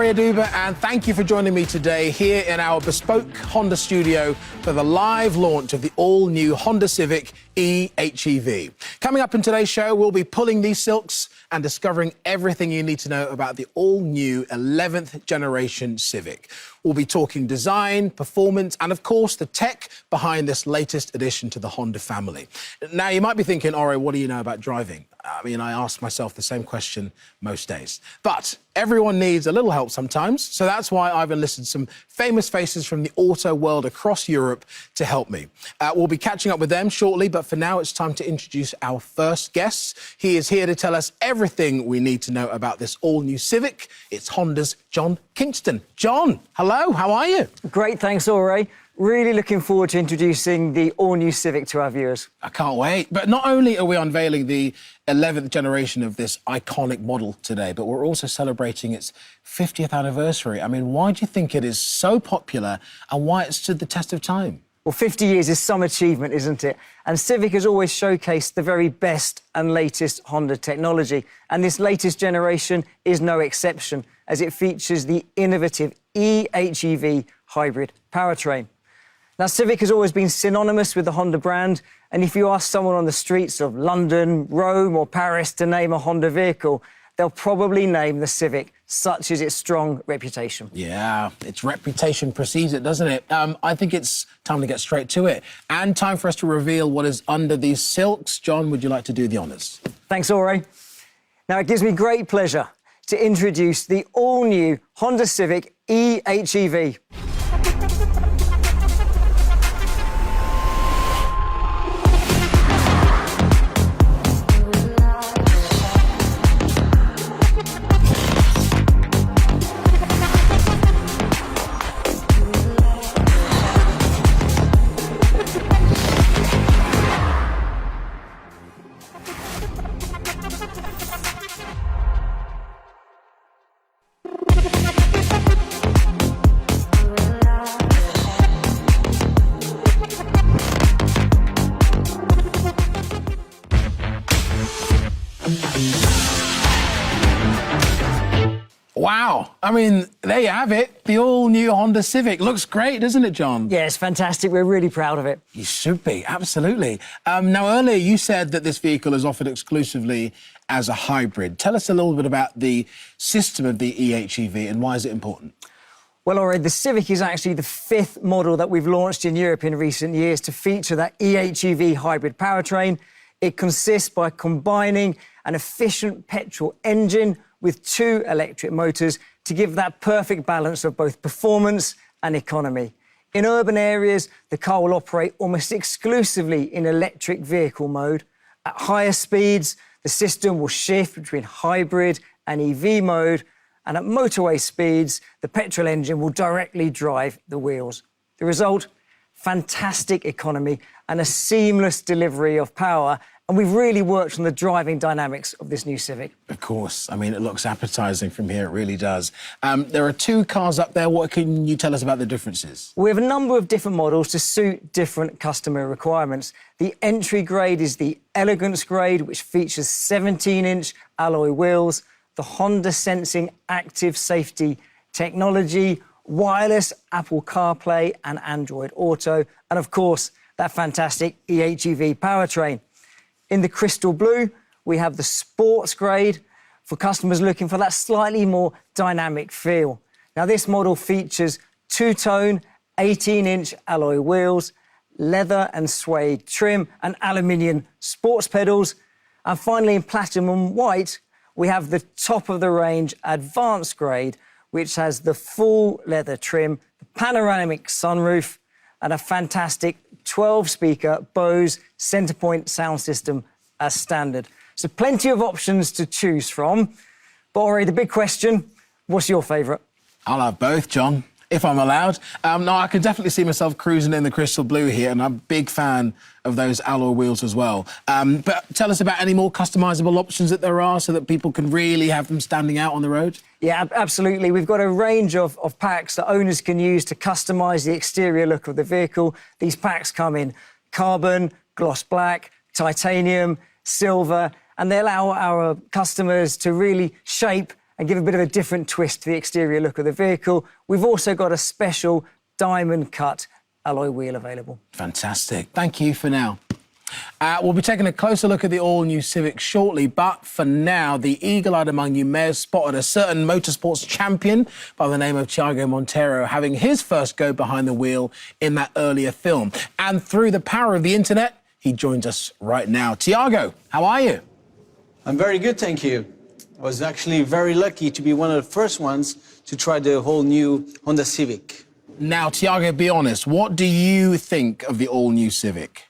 Ori Aduba, and thank you for joining me today here in our bespoke Honda studio for the live launch of the all-new Honda Civic e-HEV. Coming up in today's show, we'll be pulling these silks and discovering everything you need to know about the all-new 11th generation Civic. We'll be talking design, performance, and of course, the tech behind this latest addition to the Honda family. Now, you might be thinking, Ori, what do you know about driving? I mean, I ask myself the same question most days. But everyone needs a little help sometimes, so that's why I've enlisted some famous faces from the auto world across Europe to help me. We'll be catching up with them shortly, but for now, it's time to introduce our first guest. He is here to tell us everything we need to know about this all-new Civic. It's Honda's John Kingston. John, hello, how are you? Great, thanks, Ori. Really looking forward to introducing the all-new Civic to our viewers. I can't wait. But not only are we unveiling the 11th generation of this iconic model today, but we're also celebrating its 50th anniversary. I mean, why do you think it is so popular and why it stood the test of time? Well, 50 years is some achievement, isn't it? And Civic has always showcased the very best and latest Honda technology. And this latest generation is no exception, as it features the innovative e-HEV hybrid powertrain. Now, Civic has always been synonymous with the Honda brand, and if you ask someone on the streets of London, Rome or Paris to name a Honda vehicle, they'll probably name the Civic, such is its strong reputation. Yeah, its reputation precedes it, doesn't it? I think it's time to get straight to it, and time for us to reveal what is under these silks. John, would you like to do the honours? Thanks, Ori. Now, it gives me great pleasure to introduce the all-new Honda Civic e-HEV. Wow. I mean, there you have it. The all-new Honda Civic. Looks great, doesn't it, John? Yeah, it's fantastic. We're really proud of it. You should be, absolutely. Now, earlier you said that this vehicle is offered exclusively as a hybrid. Tell us a little bit about the system of the e-HEV and why is it important? Well, Ori, the Civic is actually the 5th model that we've launched in Europe in recent years to feature that e-HEV hybrid powertrain. It consists by combining an efficient petrol engine with 2 electric motors to give that perfect balance of both performance and economy. In urban areas, the car will operate almost exclusively in electric vehicle mode. At higher speeds, the system will shift between hybrid and EV mode, and at motorway speeds, the petrol engine will directly drive the wheels. The result? Fantastic economy and a seamless delivery of power. And we've really worked on the driving dynamics of this new Civic. Of course. I mean, it looks appetising from here. It really does. There are 2 cars up there. What can you tell us about the differences? We have a number of different models to suit different customer requirements. The entry grade is the Elegance grade, which features 17-inch alloy wheels, the Honda Sensing Active Safety technology, wireless Apple CarPlay and Android Auto, and of course, that fantastic e-HEV powertrain. In the crystal blue, we have the sports grade for customers looking for that slightly more dynamic feel. Now, this model features 2-tone, 18-inch alloy wheels, leather and suede trim, and aluminium sports pedals. And finally, in platinum white, we have the top-of-the-range advanced grade, which has the full leather trim, the panoramic sunroof, and a fantastic 12-speaker Bose centre-point sound system as standard. So plenty of options to choose from. But Ori, the big question, what's your favourite? I'll have both, John, if I'm allowed. No, I can definitely see myself cruising in the crystal blue here, and I'm a big fan of those alloy wheels as well. But tell us about any more customisable options that there are so that people can really have them standing out on the road. Yeah, absolutely. We've got a range of packs that owners can use to customise the exterior look of the vehicle. These packs come in carbon, gloss black, titanium, silver, and they allow our customers to really shape and give a bit of a different twist to the exterior look of the vehicle. We've also got a special diamond cut alloy wheel available. Fantastic. Thank you for now. We'll be taking a closer look at the all-new Civic shortly, but for now, the eagle-eyed among you may have spotted a certain motorsports champion by the name of Thiago Monteiro having his first go behind the wheel in that earlier film. And through the power of the internet, he joins us right now. Thiago, how are you? I'm very good, thank you. I was actually very lucky to be one of the first ones to try the whole new Honda Civic. Now, Thiago, be honest, what do you think of the all-new Civic?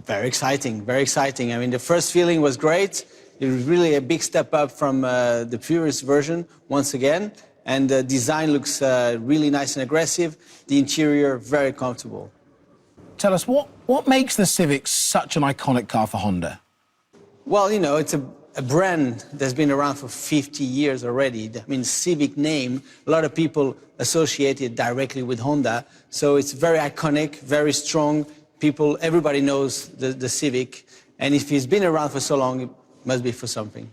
Very exciting, very exciting. I mean, the first feeling was great. It was really a big step up from the previous version, once again. And the design looks really nice and aggressive. The interior, very comfortable. Tell us, what makes the Civic such an iconic car for Honda? Well, you know, it's a brand that's been around for 50 years already. I mean, Civic name, a lot of people associate it directly with Honda. So it's very iconic, very strong. Everybody knows the Civic, and if it's been around for so long, it must be for something.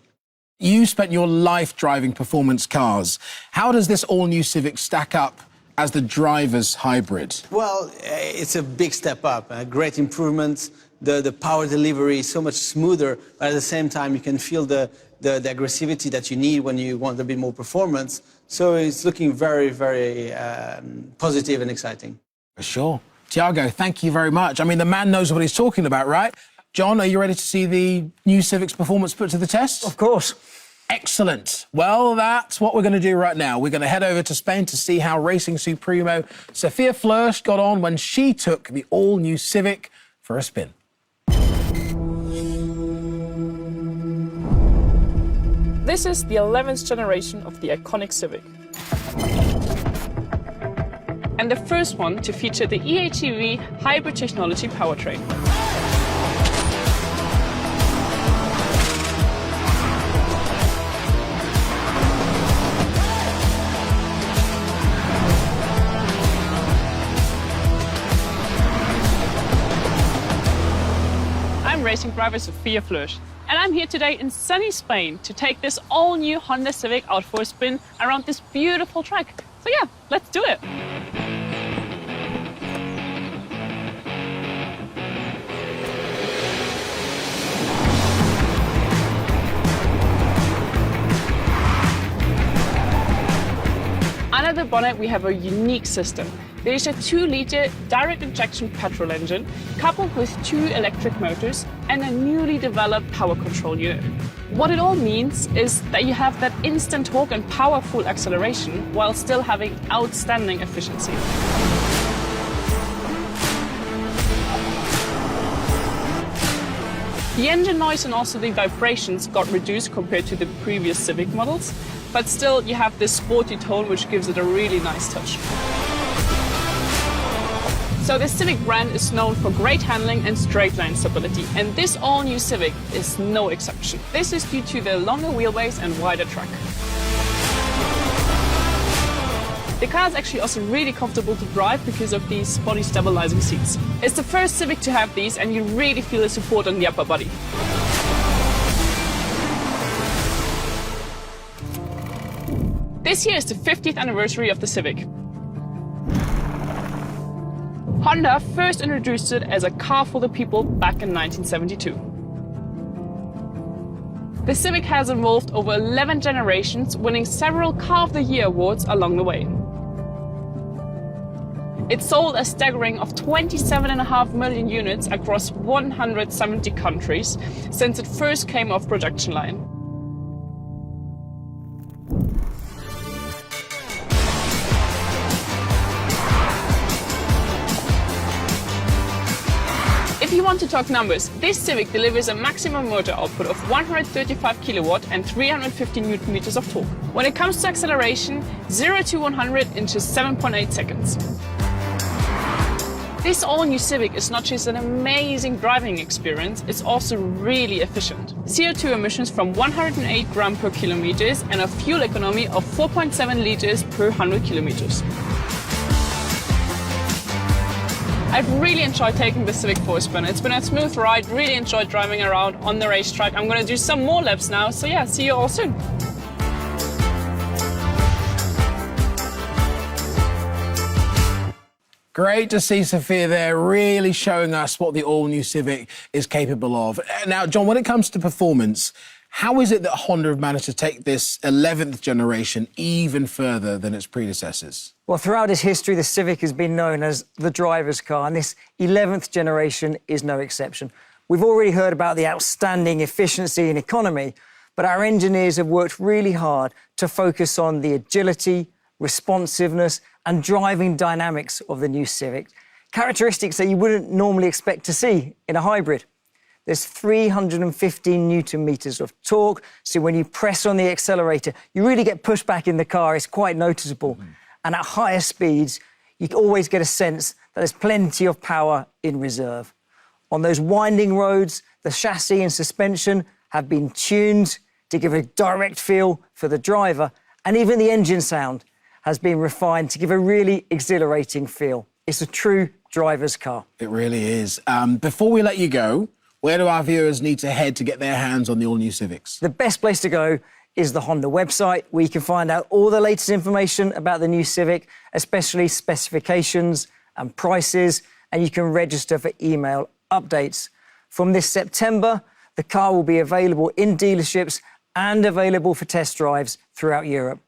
You spent your life driving performance cars. How does this all-new Civic stack up as the driver's hybrid? Well, it's a big step up, great improvements. The power delivery is so much smoother, but at the same time, you can feel the aggressivity that you need when you want a bit more performance. So it's looking very, very positive and exciting. For sure. Thiago, thank you very much. I mean, the man knows what he's talking about, right? John, are you ready to see the new Civic's performance put to the test? Of course. Excellent. Well, that's what we're going to do right now. We're going to head over to Spain to see how Racing Supremo Sophia Flörsch got on when she took the all-new Civic for a spin. This is the 11th generation of the iconic Civic. And the first one to feature the HEV hybrid technology powertrain. I'm racing driver Sophia Flörsch, and I'm here today in sunny Spain to take this all-new Honda Civic out for a spin around this beautiful track. So yeah, let's do it. Under the bonnet, we have a unique system. There is a 2-liter direct injection petrol engine coupled with 2 electric motors and a newly developed power control unit. What it all means is that you have that instant torque and powerful acceleration while still having outstanding efficiency. The engine noise and also the vibrations got reduced compared to the previous Civic models, but still you have this sporty tone which gives it a really nice touch. So the Civic brand is known for great handling and straight line stability, and this all-new Civic is no exception. This is due to the longer wheelbase and wider track. The car is actually also really comfortable to drive because of these body stabilizing seats. It's the first Civic to have these, and you really feel the support on the upper body. This year is the 50th anniversary of the Civic. Honda first introduced it as a car for the people back in 1972. The Civic has evolved over 11 generations, winning several Car of the Year awards along the way. It sold a staggering of 27.5 million units across 170 countries since it first came off production line. If you want to talk numbers, this Civic delivers a maximum motor output of 135 kilowatt and 350 newton meters of torque. When it comes to acceleration, 0 to 100 in just 7.8 seconds. This all-new Civic is not just an amazing driving experience, it's also really efficient. CO2 emissions from 108 grams per kilometers and a fuel economy of 4.7 liters per 100 kilometers. I've really enjoyed taking the Civic for a spin. It's been a smooth ride, really enjoyed driving around on the racetrack. I'm going to do some more laps now, so yeah, see you all soon. Great to see Sophia there, really showing us what the all-new Civic is capable of. Now, John, when it comes to performance, how is it that Honda have managed to take this 11th generation even further than its predecessors? Well, throughout its history, the Civic has been known as the driver's car, and this 11th generation is no exception. We've already heard about the outstanding efficiency and economy, but our engineers have worked really hard to focus on the agility, responsiveness and driving dynamics of the new Civic, characteristics that you wouldn't normally expect to see in a hybrid. There's 315 Newton meters of torque, so when you press on the accelerator, you really get pushed back in the car. It's quite noticeable. And at higher speeds, you always get a sense that there's plenty of power in reserve. On those winding roads, the chassis and suspension have been tuned to give a direct feel for the driver, and even the engine sound has been refined to give a really exhilarating feel. It's a true driver's car. It really is. Before we let you go, where do our viewers need to head to get their hands on the all-new Civics? The best place to go is the Honda website, where you can find out all the latest information about the new Civic, especially specifications and prices, and you can register for email updates. From this September, the car will be available in dealerships and available for test drives throughout Europe.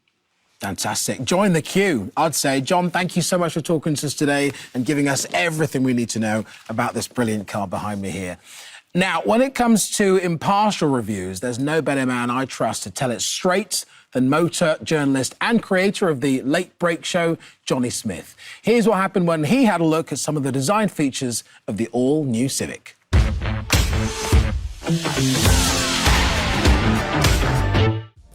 Fantastic. Join the queue, I'd say. John, thank you so much for talking to us today and giving us everything we need to know about this brilliant car behind me here. Now, when it comes to impartial reviews, there's no better man I trust to tell it straight than motor journalist and creator of the Late Break Show, Johnny Smith. Here's what happened when he had a look at some of the design features of the all-new Civic.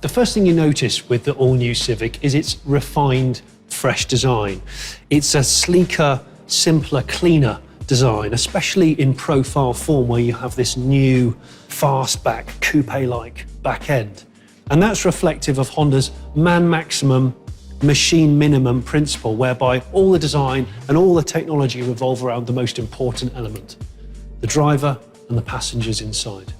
The first thing you notice with the all-new Civic is its refined, fresh design. It's a sleeker, simpler, cleaner design, especially in profile form where you have this new fastback, coupe-like back end. And that's reflective of Honda's man maximum, machine minimum principle, whereby all the design and all the technology revolve around the most important element, the driver and the passengers inside.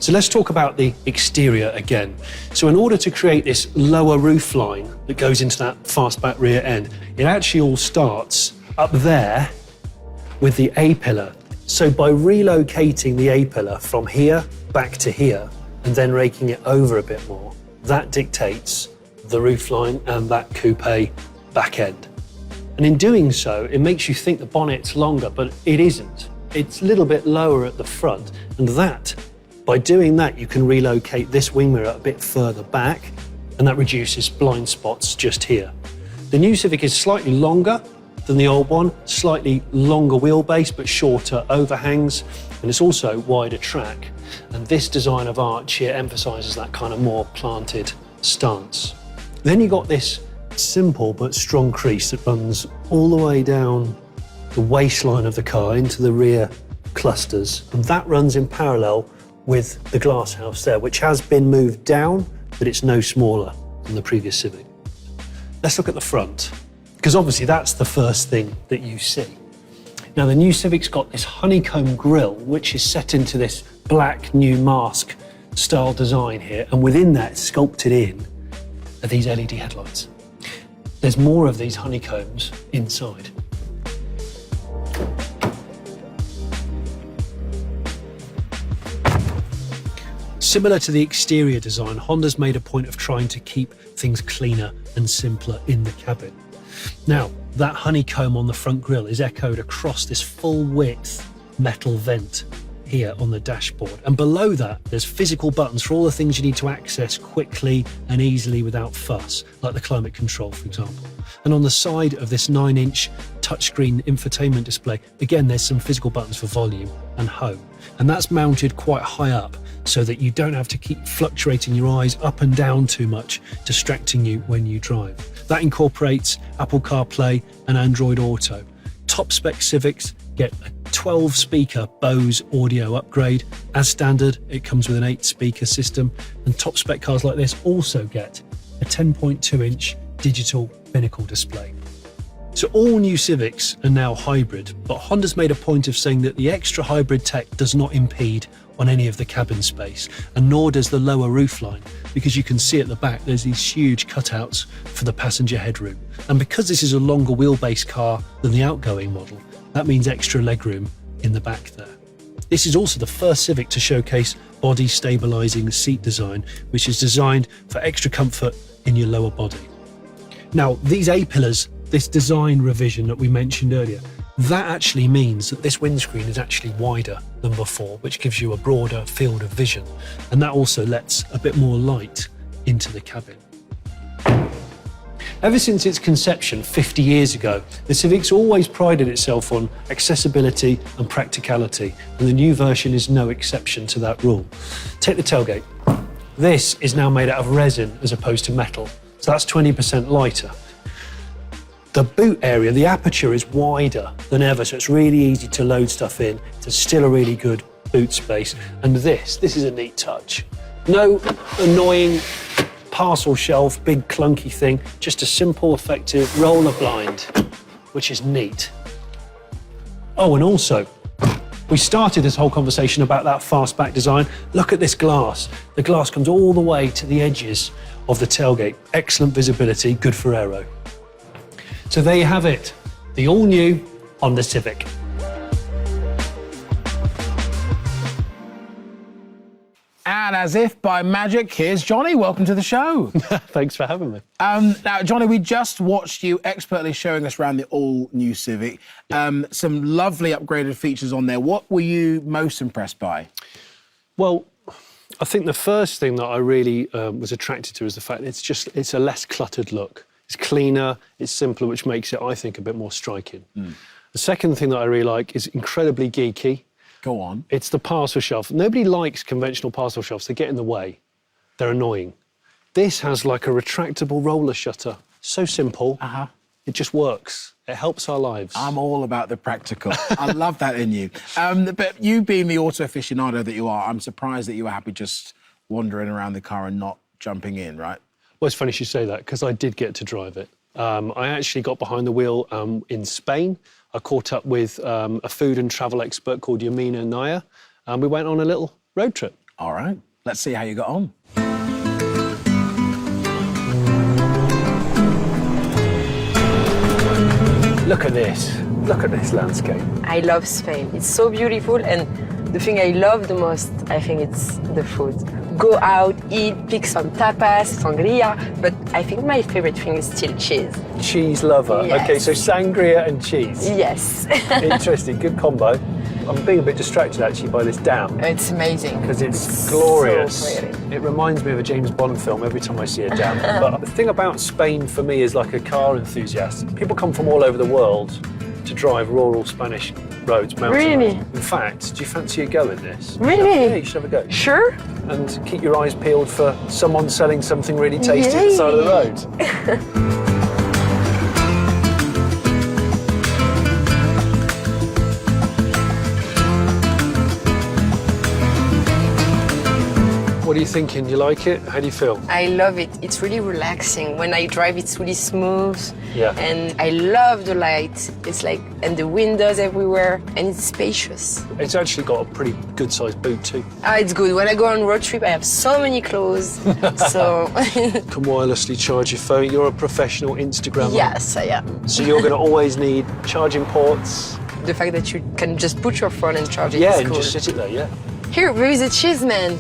So let's talk about the exterior again. So in order to create this lower roof line that goes into that fastback rear end, it actually all starts up there with the A-pillar. So by relocating the A-pillar from here back to here and then raking it over a bit more, that dictates the roof line and that coupe back end. And in doing so, it makes you think the bonnet's longer, but it isn't. It's a little bit lower at the front, and by doing that, you can relocate this wing mirror a bit further back, and that reduces blind spots just here. The new Civic is slightly longer than the old one, slightly longer wheelbase, but shorter overhangs, and it's also wider track. And this design of arch here emphasises that kind of more planted stance. Then you got this simple but strong crease that runs all the way down the waistline of the car into the rear clusters, and that runs in parallel with the glass house there, which has been moved down, but it's no smaller than the previous Civic. Let's look at the front, because obviously that's the first thing that you see. Now, the new Civic's got this honeycomb grille, which is set into this black new mask style design here, and within that, sculpted in, are these LED headlights. There's more of these honeycombs inside. Similar to the exterior design, Honda's made a point of trying to keep things cleaner and simpler in the cabin. Now, that honeycomb on the front grille is echoed across this full-width metal vent here on the dashboard. And below that, there's physical buttons for all the things you need to access quickly and easily without fuss, like the climate control, for example. And on the side of this 9-inch touchscreen infotainment display, again, there's some physical buttons for volume and home. And that's mounted quite high up, so that you don't have to keep fluctuating your eyes up and down too much, distracting you when you drive. That incorporates Apple CarPlay and Android Auto. Top spec Civics get a 12-speaker Bose audio upgrade. As standard, it comes with an 8-speaker system, and top spec cars like this also get a 10.2-inch digital binnacle display. So all new Civics are now hybrid, but Honda's made a point of saying that the extra hybrid tech does not impede on any of the cabin space, and nor does the lower roofline, because you can see at the back there's these huge cutouts for the passenger headroom. And because this is a longer wheelbase car than the outgoing model, that means extra legroom in the back there. This is also the first Civic to showcase body stabilising seat design, which is designed for extra comfort in your lower body. Now, these A-pillars, this design revision that we mentioned earlier, that actually means that this windscreen is actually wider than before, which gives you a broader field of vision. And that also lets a bit more light into the cabin. Ever since its conception 50 years ago, the Civic's always prided itself on accessibility and practicality, and the new version is no exception to that rule. Take the tailgate. This is now made out of resin as opposed to metal, so that's 20% lighter. The boot area, the aperture is wider than ever, so it's really easy to load stuff in. It's still a really good boot space. And this is a neat touch. No annoying parcel shelf, big clunky thing, just a simple, effective roller blind, which is neat. Oh, and also, we started this whole conversation about that fastback design. Look at this glass. The glass comes all the way to the edges of the tailgate. Excellent visibility, good for aero. So there you have it, the all-new Honda Civic. And as if by magic, here's Johnny. Welcome to the show. Thanks for having me. Now, Johnny, we just watched you expertly showing us around the all-new Civic. Some lovely upgraded features on there. What were you most impressed by? Well, I think the first thing that I really was attracted to is the fact that it's a less cluttered look. It's cleaner, it's simpler, which makes it, I think, a bit more striking. The second thing that I really like is incredibly geeky. Go on. It's the parcel shelf. Nobody likes conventional parcel shelves. They get in the way. They're annoying. This has like a retractable roller shutter. So simple. It just works. It helps our lives. I'm all about the practical. I love that in you. But you being the auto aficionado that you are, I'm surprised that you were happy just wandering around the car and not jumping in, right? Well, it's funny you should say that, because I did get to drive it. I actually got behind the wheel in Spain. I caught up with a food and travel expert called Yamina Naya, and we went on a little road trip. All right. Let's see how you got on. Look at this. Look at this landscape. I love Spain. It's so beautiful, and the thing I love the most, I think it's the food. Go out, eat, pick some tapas, sangria, but I think my favorite thing is still cheese. Cheese lover. Yes. Okay, so sangria and cheese. Yes. Interesting, good combo. I'm being a bit distracted actually by this dam. It's amazing. Because it's glorious. So pretty. It reminds me of a James Bond film every time I see a dam. But the thing about Spain for me is like a car enthusiast. People come from all over the world to drive rural Spanish roads, mountain Really? roads. In fact, do you fancy a go in this? Really? Yeah, you should have a go. Sure? And keep your eyes peeled for someone selling something really tasty at the side of the road. What are you thinking? You like it? How do you feel? I love it. It's really relaxing. When I drive, it's really smooth. Yeah. And I love the light. It's like, and the windows everywhere, and it's spacious. It's actually got a pretty good-sized boot too. It's good. When I go on road trip, I have so many clothes. So Can wirelessly charge your phone. You're a professional Instagrammer. yes, I am. So you're going to always need charging ports. The fact that you can just put your phone and charge it Yeah, is and cool. just sit it there, yeah. Here, where is the cheese man?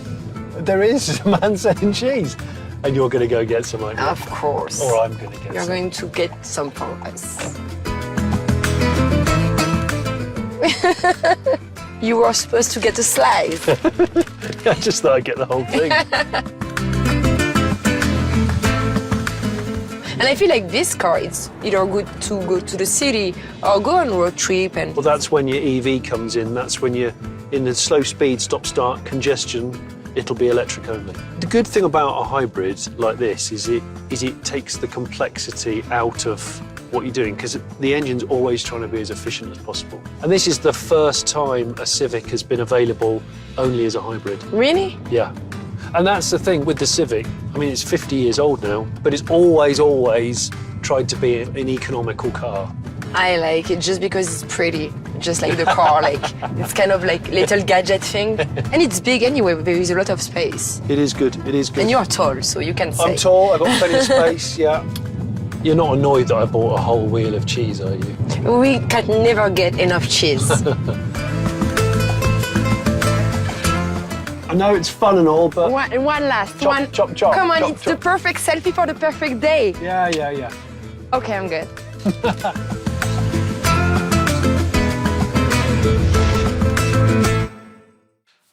There is a man selling cheese. And you're going to go get some, aren't you? Of course. Or I'm going to get You're some. going to get some for us. You were supposed to get a slice. I just thought I'd get the whole thing. And I feel like this car, it's either good to go to the city or go on road trip. And Well, that's when your EV comes in. That's when you're in the slow speed, stop-start, congestion. It'll be electric only. The good thing about a hybrid like this is it takes the complexity out of what you're doing, because the engine's always trying to be as efficient as possible. And this is the first time a Civic has been available only as a hybrid. really? Yeah. And that's the thing with the Civic. I mean, it's 50 years old now, but it's always tried to be an economical car. I like it just because it's pretty. just like the car. Like it's kind of like little gadget thing, and it's big anyway. There is a lot of space. It is good. It is good. And you're tall, so you can say. I'm tall. I've got plenty of space. Yeah. You're not annoyed that I bought a whole wheel of cheese, are you? We can never get enough cheese. I know it's fun and all, but One last. Chop, chop, chop, Come on, chop, it's chop. the perfect selfie for the perfect day. yeah. Okay, I'm good.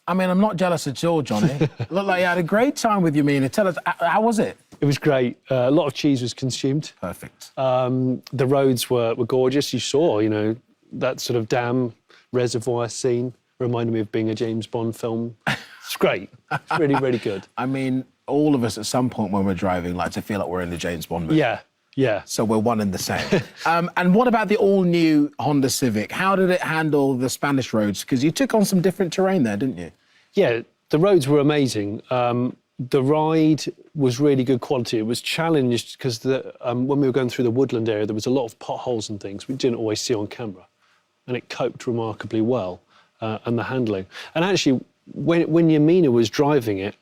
I mean, I'm not jealous at all, Johnny. Looked like you had a great time with your Mina. Tell us, how was it? It was great. A lot of cheese was consumed. Perfect. The roads were gorgeous. You saw, you know, that sort of dam reservoir scene reminded me of being a James Bond film. It's great. It's really, really good. I mean, all of us at some point when we're driving like to feel like we're in the James Bond movie. Yeah. So we're one and the same. And what about the all-new Honda Civic? How did it handle the Spanish roads? Because you took on some different terrain there, didn't you? Yeah, the roads were amazing. The ride was really good quality. It was challenged because when we were going through the woodland area, there was a lot of potholes and things we didn't always see on camera. And it coped remarkably well, and the handling. And actually, when Yamina was driving it,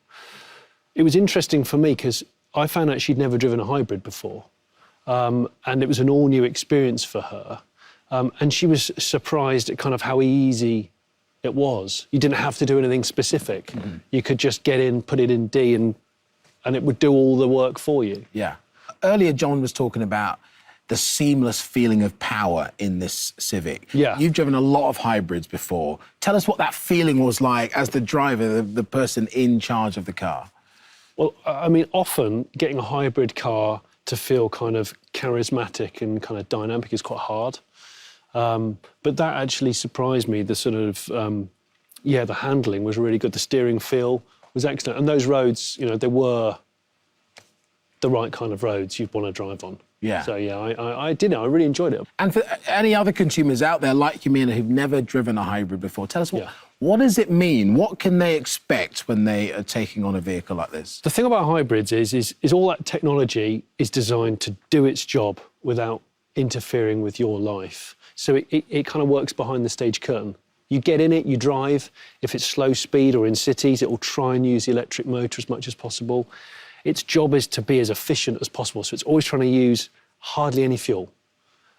it was interesting for me because I found out she'd never driven a hybrid before. And it was an all-new experience for her. And she was surprised at kind of how easy it was. You didn't have to do anything specific. Mm-hmm. You could just get in, put it in D, and it would do all the work for you. Yeah. Earlier, John was talking about the seamless feeling of power in this Civic. Yeah. You've driven a lot of hybrids before. Tell us what that feeling was like as the driver, the person in charge of the car. Well, I mean, often getting a hybrid car to feel kind of charismatic and kind of dynamic is quite hard. But that actually surprised me. The sort of, the handling was really good. The steering feel was excellent. And those roads, you know, they were the right kind of roads you'd want to drive on. Yeah. So, yeah, I did it. I really enjoyed it. And for any other consumers out there like Yamina who've never driven a hybrid before, tell us what does it mean? What can they expect when they are taking on a vehicle like this? The thing about hybrids is all that technology is designed to do its job without interfering with your life. So it kind of works behind the stage curtain. You get in it, you drive. If it's slow speed or in cities, it will try and use the electric motor as much as possible. Its job is to be as efficient as possible. So it's always trying to use hardly any fuel.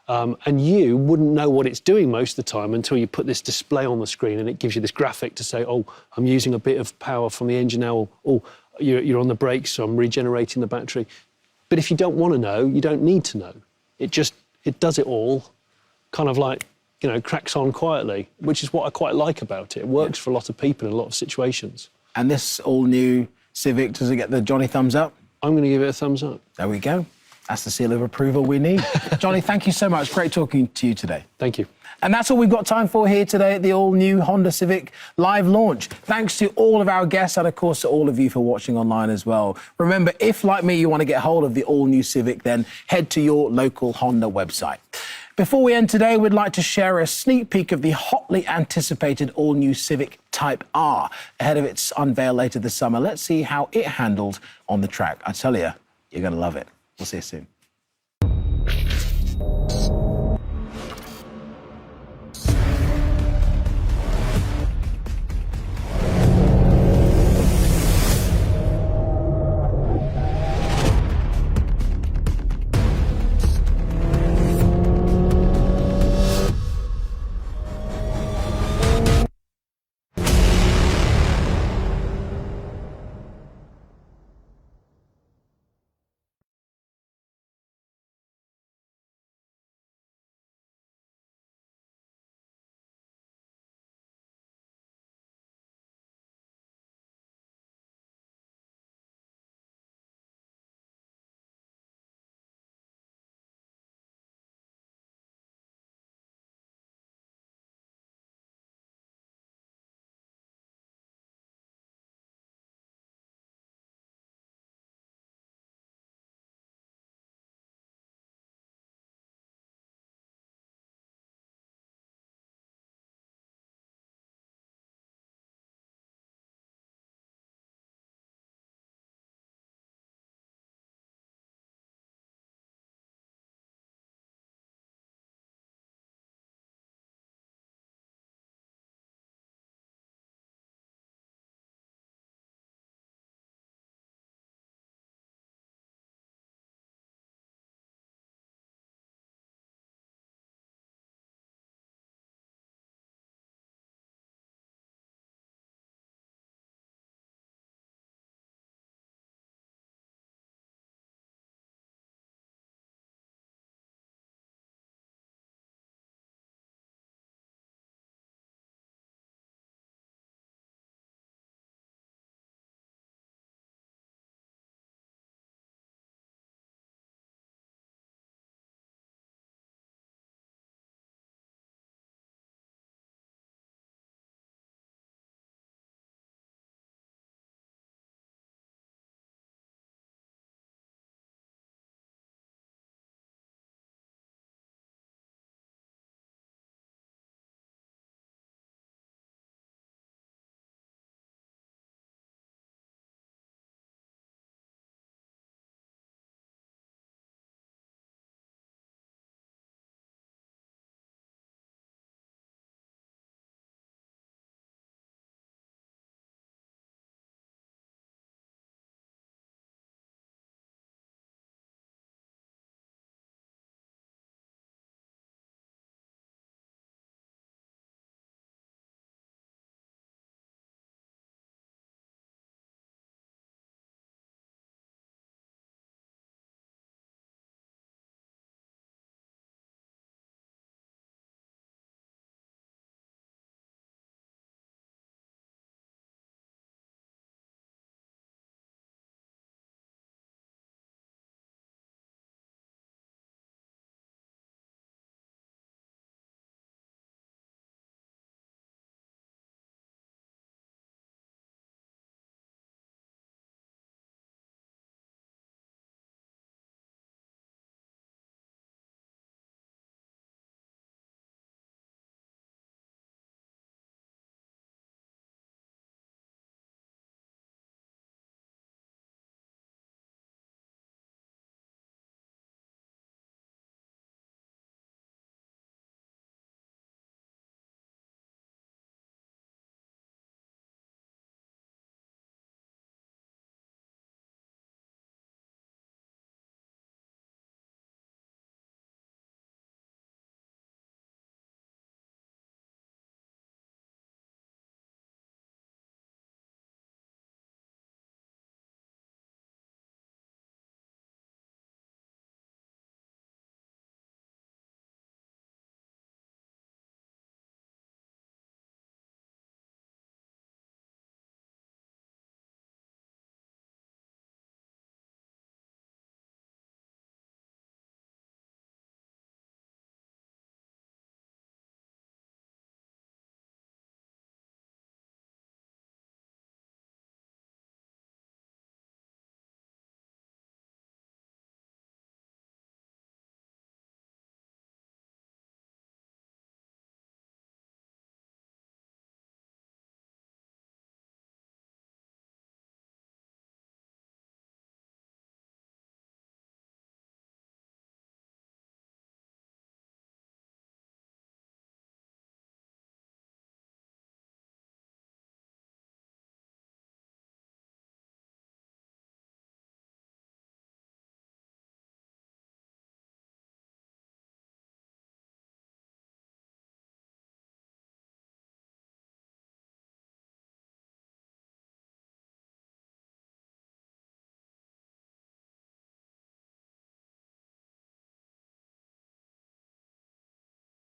And you wouldn't know what it's doing most of the time until you put this display on the screen and it gives you this graphic to say, oh, I'm using a bit of power from the engine now, or oh, you're on the brakes, so I'm regenerating the battery. But if you don't want to know, you don't need to know. It does it all, kind of like, you know, cracks on quietly, which is what I quite like about it. It works for a lot of people in a lot of situations. And this all-new Civic, does it get the Johnny thumbs up? I'm going to give it a thumbs up. There we go. That's the seal of approval we need. Johnny, thank you so much. Great talking to you today. Thank you. And that's all we've got time for here today at the all-new Honda Civic live launch. Thanks to all of our guests and, of course, to all of you for watching online as well. Remember, if, like me, you want to get hold of the all-new Civic, then head to your local Honda website. Before we end today, we'd like to share a sneak peek of the hotly anticipated all-new Civic Type R ahead of its unveil later this summer. Let's see how it handled on the track. I tell you, you're going to love it. We'll see you soon.